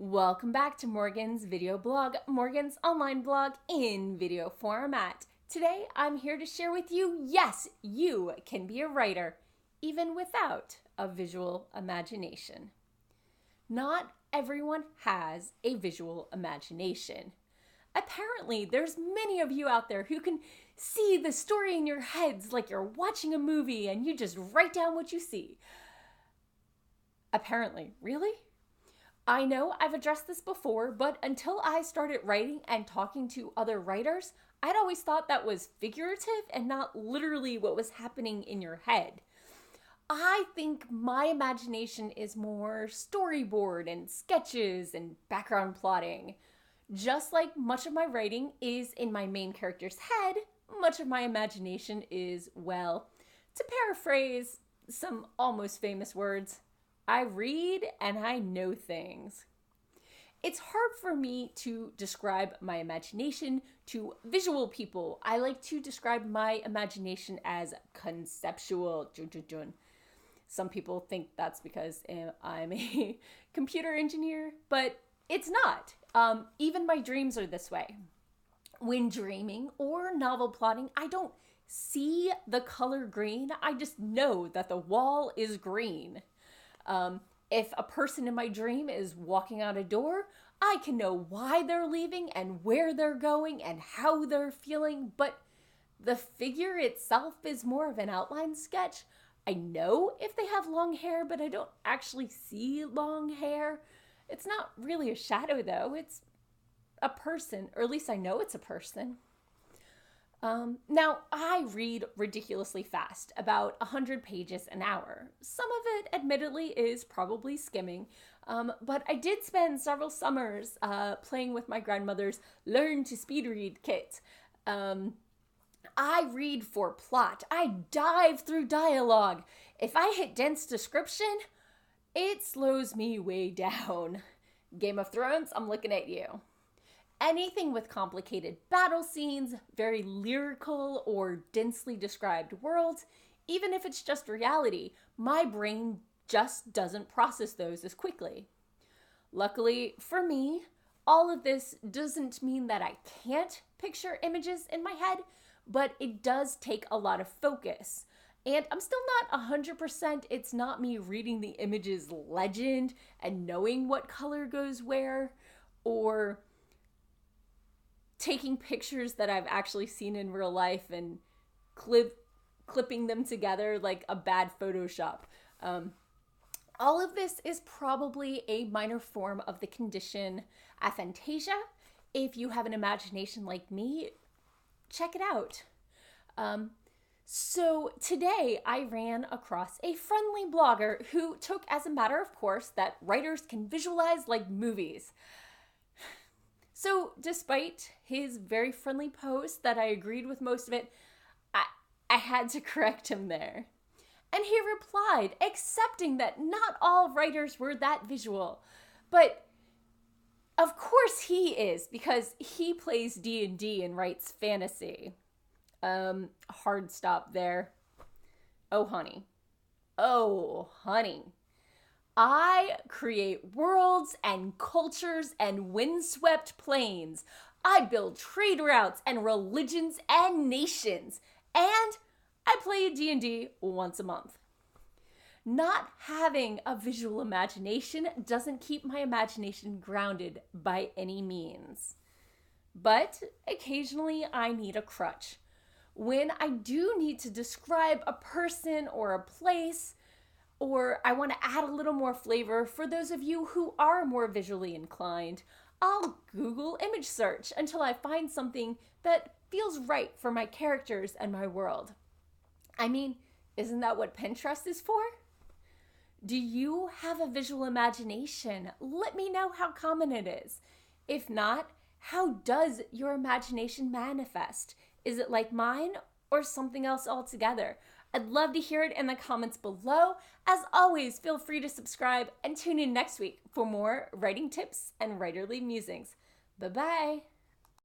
Welcome back to Morgan's video blog, Morgan's online blog in video format. Today, I'm here to share with you, yes, you can be a writer, even without a visual imagination. Not everyone has a visual imagination. Apparently, there's many of you out there who can see the story in your heads like you're watching a movie and you just write down what you see. Apparently, really? I know I've addressed this before, but until I started writing and talking to other writers, I'd always thought that was figurative and not literally what was happening in your head. I think my imagination is more storyboard and sketches and background plotting. Just like much of my writing is in my main character's head, much of my imagination is, well, to paraphrase some almost famous words, I read and I know things. It's hard for me to describe my imagination to visual people. I like to describe my imagination as conceptual. Some people think that's because I'm a computer engineer, but it's not. Even my dreams are this way. When dreaming or novel plotting, I don't see the color green. I just know that the wall is green. If a person in my dream is walking out a door, I can know why they're leaving and where they're going and how they're feeling, but the figure itself is more of an outline sketch. I know if they have long hair, but I don't actually see long hair. It's not really a shadow though, it's a person, or at least I know it's a person. Now, I read ridiculously fast, about 100 pages an hour. Some of it, admittedly, is probably skimming, but I did spend several summers playing with my grandmother's Learn to Speed Read kit. I read for plot. I dive through dialogue. If I hit dense description, it slows me way down. Game of Thrones, I'm looking at you. Anything with complicated battle scenes, very lyrical or densely described worlds, even if it's just reality, my brain just doesn't process those as quickly. Luckily for me, all of this doesn't mean that I can't picture images in my head, but it does take a lot of focus. And I'm still not 100%, it's not me reading the image's legend and knowing what color goes where, or taking pictures that I've actually seen in real life and clipping them together like a bad Photoshop. All of this is probably a minor form of the condition aphantasia. If you have an imagination like me, check it out. So today I ran across a friendly blogger who took as a matter of course that writers can visualize like movies. So despite his very friendly post that I agreed with most of it, I had to correct him there. And he replied, accepting that not all writers were that visual. But of course he is, because he plays D&D and writes fantasy. Hard stop there. Oh, honey. Oh, honey. I create worlds and cultures and windswept plains. I build trade routes and religions and nations. And I play D&D once a month. Not having a visual imagination doesn't keep my imagination grounded by any means. But occasionally I need a crutch. When I do need to describe a person or a place, or I want to add a little more flavor for those of you who are more visually inclined, I'll Google image search until I find something that feels right for my characters and my world. I mean, isn't that what Pinterest is for? Do you have a visual imagination? Let me know how common it is. If not, how does your imagination manifest? Is it like mine or something else altogether? I'd love to hear it in the comments below. As always, feel free to subscribe and tune in next week for more writing tips and writerly musings. Bye-bye.